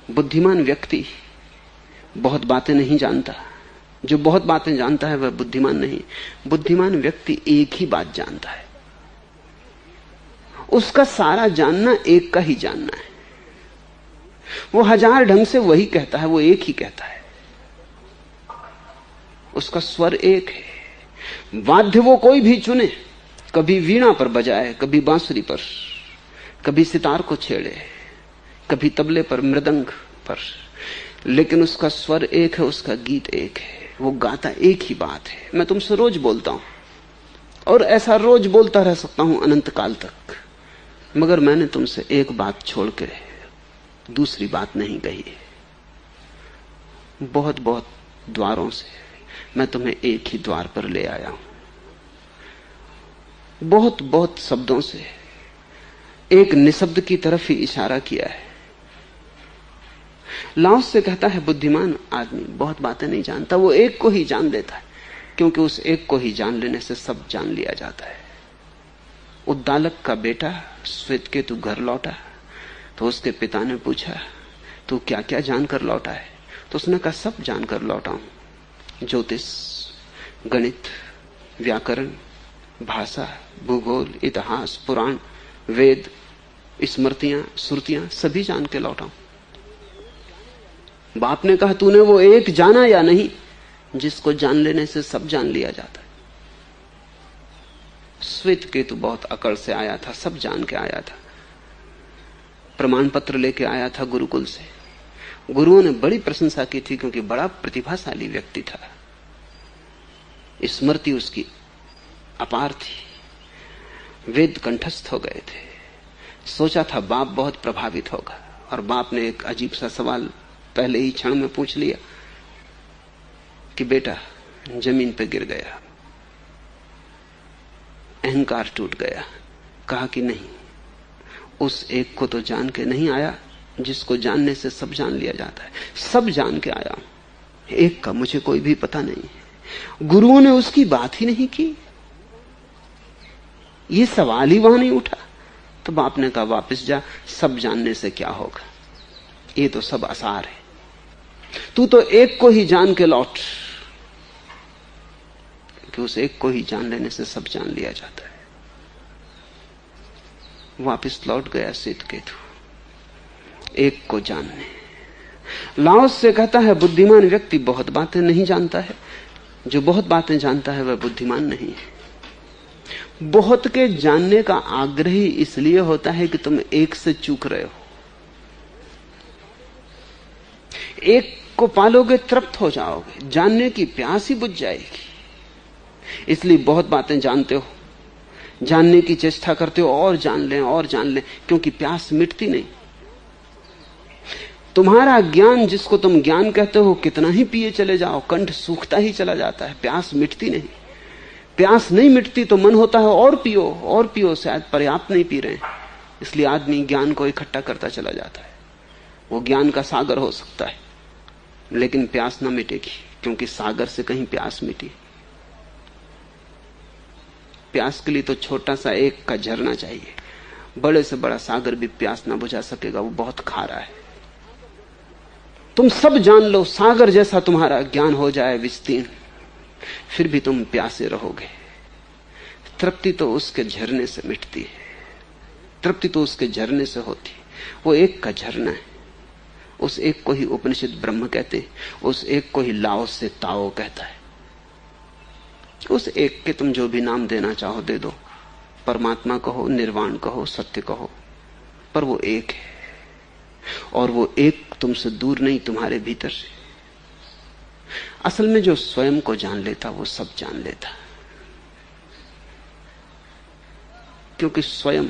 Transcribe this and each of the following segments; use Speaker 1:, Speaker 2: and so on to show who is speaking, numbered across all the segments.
Speaker 1: बुद्धिमान व्यक्ति बहुत बातें नहीं जानता। जो बहुत बातें जानता है वह बुद्धिमान नहीं। बुद्धिमान व्यक्ति एक ही बात जानता है, उसका सारा जानना एक का ही जानना है। वो हजार ढंग से वही कहता है, वो एक ही कहता है। उसका स्वर एक है। वाद्य वो कोई भी चुने, कभी वीणा पर बजाए, कभी बांसुरी पर, कभी सितार को छेड़े, कभी तबले पर, मृदंग पर, लेकिन उसका स्वर एक है, उसका गीत एक है। वो गाता एक ही बात है। मैं तुमसे रोज बोलता हूं और ऐसा रोज बोलता रह सकता हूं अनंत काल तक, मगर मैंने तुमसे एक बात छोड़ के दूसरी बात नहीं कही है। बहुत बहुत द्वारों से मैं तुम्हें एक ही द्वार पर ले आया हूं। बहुत बहुत शब्दों से एक निशब्द की तरफ ही इशारा किया है। लाओस से कहता है बुद्धिमान आदमी बहुत बातें नहीं जानता, वो एक को ही जान लेता है, क्योंकि उस एक को ही जान लेने से सब जान लिया जाता है। उद्दालक का बेटा श्वेतकेतु घर लौटा तो उसके पिता ने पूछा, तू क्या क्या जानकर लौटा है? तो उसने कहा, सब जानकर लौटा हूं। ज्योतिष, गणित, व्याकरण, भाषा, भूगोल, इतिहास, पुराण, वेद, स्मृतियां, श्रुतियां सभी जान के लौटा हूं। बाप ने कहा, तूने वो एक जाना या नहीं जिसको जान लेने से सब जान लिया जाता है? श्वेतकेतु बहुत अकड़ से आया था, सब जान के आया था। प्रमाण पत्र लेके आया था गुरुकुल से। गुरुओं ने बड़ी प्रशंसा की थी क्योंकि बड़ा प्रतिभाशाली व्यक्ति था। स्मृति उसकी अपार थी। वेद कंठस्थ हो गए थे। सोचा था बाप बहुत प्रभावित होगा, और बाप ने एक अजीब सा सवाल पहले ही क्षण में पूछ लिया कि बेटा जमीन पे गिर गया, अहंकार टूट गया। कहा कि नहीं, उस एक को तो जान के नहीं आया जिसको जानने से सब जान लिया जाता है। सब जान के आया हूं, एक का मुझे कोई भी पता नहीं है। गुरुओं ने उसकी बात ही नहीं की, ये सवाल ही वहां नहीं उठा। तो बाप ने कहा, वापस जा, सब जानने से क्या होगा, ये तो सब आसार है। तू तो एक को ही जान के लौट, कि उस एक को ही जान लेने से सब जान लिया जाता है। वापस लौट गया श्वेतकेतु एक को जानने। लाओस से कहता है बुद्धिमान व्यक्ति बहुत बातें नहीं जानता है, जो बहुत बातें जानता है वह बुद्धिमान नहीं है। बहुत के जानने का आग्रह ही इसलिए होता है कि तुम एक से चूक रहे हो। एक को पालोगे तृप्त हो जाओगे, जानने की प्यास ही बुझ जाएगी। इसलिए बहुत बातें जानते हो, जानने की चेष्टा करते हो, और जान लें और जान लें, क्योंकि प्यास मिटती नहीं। तुम्हारा ज्ञान, जिसको तुम ज्ञान कहते हो, कितना ही पिए चले जाओ, कंठ सूखता ही चला जाता है, प्यास मिटती नहीं। प्यास नहीं मिटती तो मन होता है और पियो और पियो, शायद पर्याप्त नहीं पी रहे हैं, इसलिए आदमी ज्ञान को इकट्ठा करता चला जाता है। वो ज्ञान का सागर हो सकता है, लेकिन प्यास ना मिटेगी, क्योंकि सागर से कहीं प्यास मिटी। प्यास के लिए तो छोटा सा एक का झरना चाहिए, बड़े से बड़ा सागर भी प्यास ना बुझा सकेगा, वो बहुत खारा है। तुम सब जान लो, सागर जैसा तुम्हारा ज्ञान हो जाए विस्तीर्ण, फिर भी तुम प्यासे रहोगे। तृप्ति तो उसके झरने से मिटती है, तृप्ति तो उसके झरने से होती। वो एक का झरना है। उस एक को ही उपनिषद ब्रह्म कहते, उस एक को ही लाओस से ताओ कहता है। उस एक के तुम जो भी नाम देना चाहो दे दो, परमात्मा कहो, निर्वाण कहो, सत्य कहो, पर वो एक है, और वो एक तुमसे दूर नहीं, तुम्हारे भीतर से। असल में जो स्वयं को जान लेता वो सब जान लेता, क्योंकि स्वयं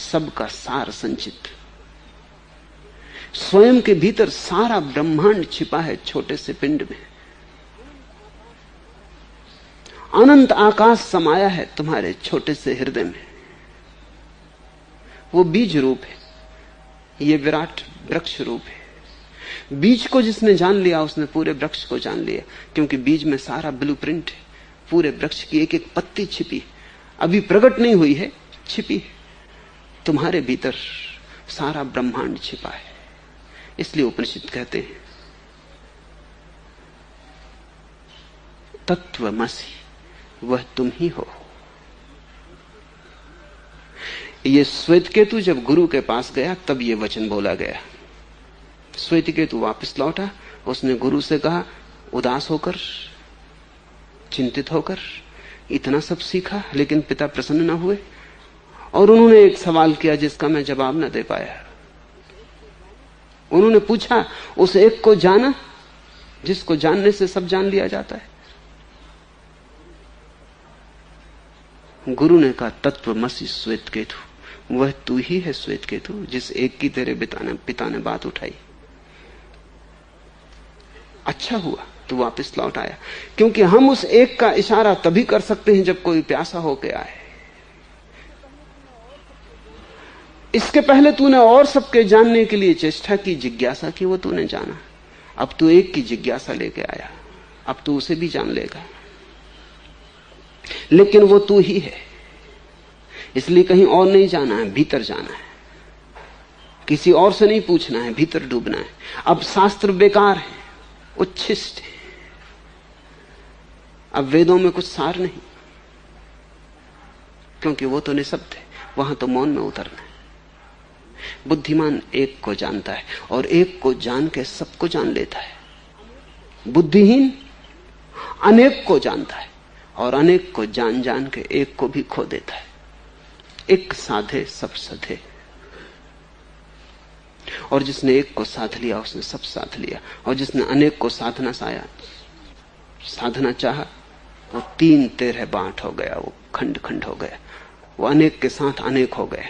Speaker 1: सबका सार संचित। स्वयं के भीतर सारा ब्रह्मांड छिपा है छोटे से पिंड में। अनंत आकाश समाया है तुम्हारे छोटे से हृदय में। वो बीज रूप है, ये विराट वृक्ष रूप है। बीज को जिसने जान लिया उसने पूरे वृक्ष को जान लिया, क्योंकि बीज में सारा ब्लूप्रिंट है। पूरे वृक्ष की एक एक पत्ती छिपी, अभी प्रकट नहीं हुई है, छिपी है। तुम्हारे भीतर सारा ब्रह्मांड छिपा है, इसलिए उपनिषद कहते हैं तत्वमसि, वह तुम ही हो। ये श्वेतकेतु जब गुरु के पास गया तब ये वचन बोला गया। श्वेतकेतु वापस लौटा, उसने गुरु से कहा, उदास होकर, चिंतित होकर इतना सब सीखा, लेकिन पिता प्रसन्न न हुए। और उन्होंने एक सवाल किया जिसका मैं जवाब न दे पाया। उन्होंने पूछा, उस एक को जाना जिसको जानने से सब जान लिया जाता है? गुरु ने कहा, तत्वमसि श्वेतकेतु, वह तू ही है श्वेतकेतु, जिस एक की तेरे पिता ने बात उठाई। अच्छा हुआ तू वापस लौट आया, क्योंकि हम उस एक का इशारा तभी कर सकते हैं जब कोई प्यासा होके आए। इसके पहले तूने और सबके जानने के लिए चेष्टा की, जिज्ञासा की, वो तूने जाना। अब तू एक की जिज्ञासा लेके आया, अब तू उसे भी जान लेगा, लेकिन वो तू ही है। इसलिए कहीं और नहीं जाना है, भीतर जाना है। किसी और से नहीं पूछना है, भीतर डूबना है। अब शास्त्र बेकार है, उच्छिष्ट है। अब वेदों में कुछ सार नहीं, क्योंकि वो तो निःशब्द है, वहां तो मौन में उतरना है। बुद्धिमान एक को जानता है और एक को जान के सबको जान लेता है। बुद्धिहीन अनेक को जानता है और अनेक को जान जान के एक को भी खो देता है। एक साधे सब सधे, और जिसने एक को साध लिया उसने सब साध लिया। और जिसने अनेक को साधना चाहा वो 3 13 बांट हो गया, वो खंड खंड हो गया, वो अनेक के साथ अनेक हो गया।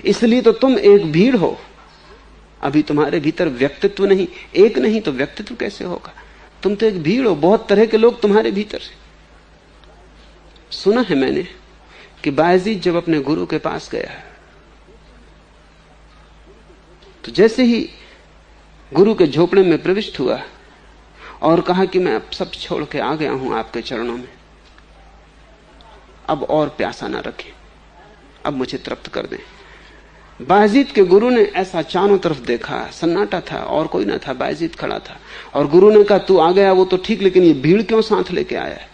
Speaker 1: इसलिए तो तुम एक भीड़ हो। अभी तुम्हारे भीतर व्यक्तित्व नहीं, एक नहीं तो व्यक्तित्व कैसे होगा? तुम तो एक भीड़ हो, बहुत तरह के लोग तुम्हारे भीतर से। सुना है मैंने कि बायजीद जब अपने गुरु के पास गया तो जैसे ही गुरु के झोपड़े में प्रविष्ट हुआ और कहा कि मैं अब सब छोड़ के आ गया हूं आपके चरणों में, अब और प्यासा ना रखें, अब मुझे तृप्त कर दें। बायजीद के गुरु ने ऐसा चारों तरफ देखा, सन्नाटा था और कोई ना था, बायजीद खड़ा था। और गुरु ने कहा, तू आ गया वो तो ठीक, लेकिन ये भीड़ क्यों साथ लेके आया है?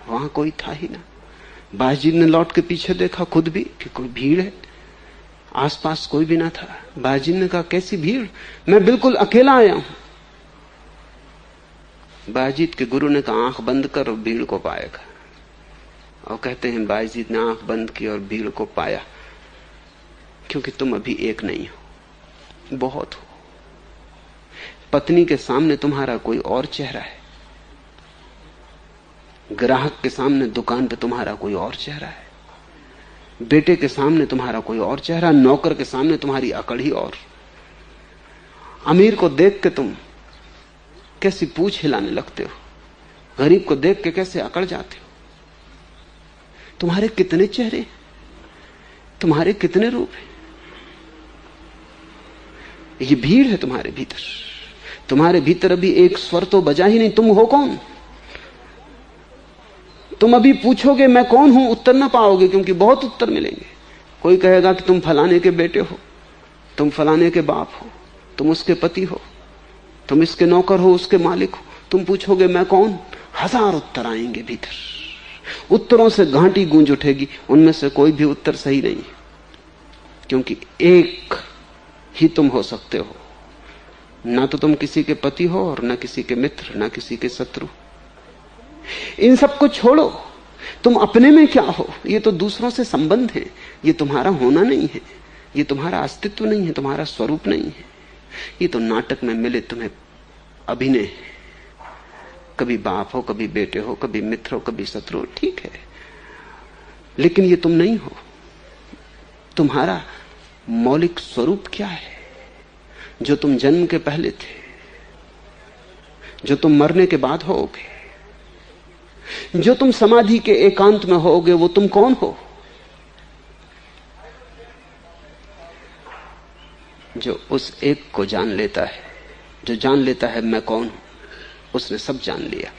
Speaker 1: वहां कोई था ही ना। बायजीद ने लौट के पीछे देखा खुद भी कि कोई भीड़ है, आसपास कोई भी ना था। बायजीद ने कहा, कैसी भीड़, मैं बिल्कुल अकेला आया हूं। बायजीद के गुरु ने कहा, आंख बंद कर और भीड़ को पाएगा। और कहते हैं बायजीद ने आंख बंद की और भीड़ को पाया, क्योंकि तुम अभी एक नहीं हो, बहुत हो। पत्नी के सामने तुम्हारा कोई और चेहरा है, ग्राहक के सामने दुकान पे तुम्हारा कोई और चेहरा है, बेटे के सामने तुम्हारा कोई और चेहरा, नौकर के सामने तुम्हारी अकड़ ही और। अमीर को देख के तुम कैसी पूंछ हिलाने लगते हो, गरीब को देख के कैसे अकड़ जाते हो। तुम्हारे कितने चेहरे, तुम्हारे कितने रूप हैं। ये भीड़ है तुम्हारे भीतर। तुम्हारे भीतर अभी एक स्वर तो बजा ही नहीं, तुम हो कौन? तुम अभी पूछोगे मैं कौन हूं, उत्तर ना पाओगे, क्योंकि बहुत उत्तर मिलेंगे। कोई कहेगा कि तुम फलाने के बेटे हो, तुम फलाने के बाप हो, तुम उसके पति हो, तुम इसके नौकर हो, उसके मालिक हो। तुम पूछोगे मैं कौन, 1000 उत्तर आएंगे भीतर। उत्तरों से घाटी गूंज उठेगी, उनमें से कोई भी उत्तर सही नहीं, क्योंकि एक ही तुम हो सकते हो। ना तो तुम किसी के पति हो और ना किसी के मित्र, ना किसी के शत्रु। इन सबको छोड़ो, तुम अपने में क्या हो? ये तो दूसरों से संबंध है, ये तुम्हारा होना नहीं है, ये तुम्हारा अस्तित्व नहीं है, तुम्हारा स्वरूप नहीं है। ये तो नाटक में मिले तुम्हें अभिनय। कभी बाप हो, कभी बेटे हो, कभी मित्र हो, कभी शत्रु हो, ठीक है, लेकिन ये तुम नहीं हो। तुम्हारा मौलिक स्वरूप क्या है, जो तुम जन्म के पहले थे, जो तुम मरने के बाद होगे, जो तुम समाधि के एकांत में होगे, वो तुम कौन हो? जो उस एक को जान लेता है, जो जान लेता है मैं कौन हूं, उसने सब जान लिया।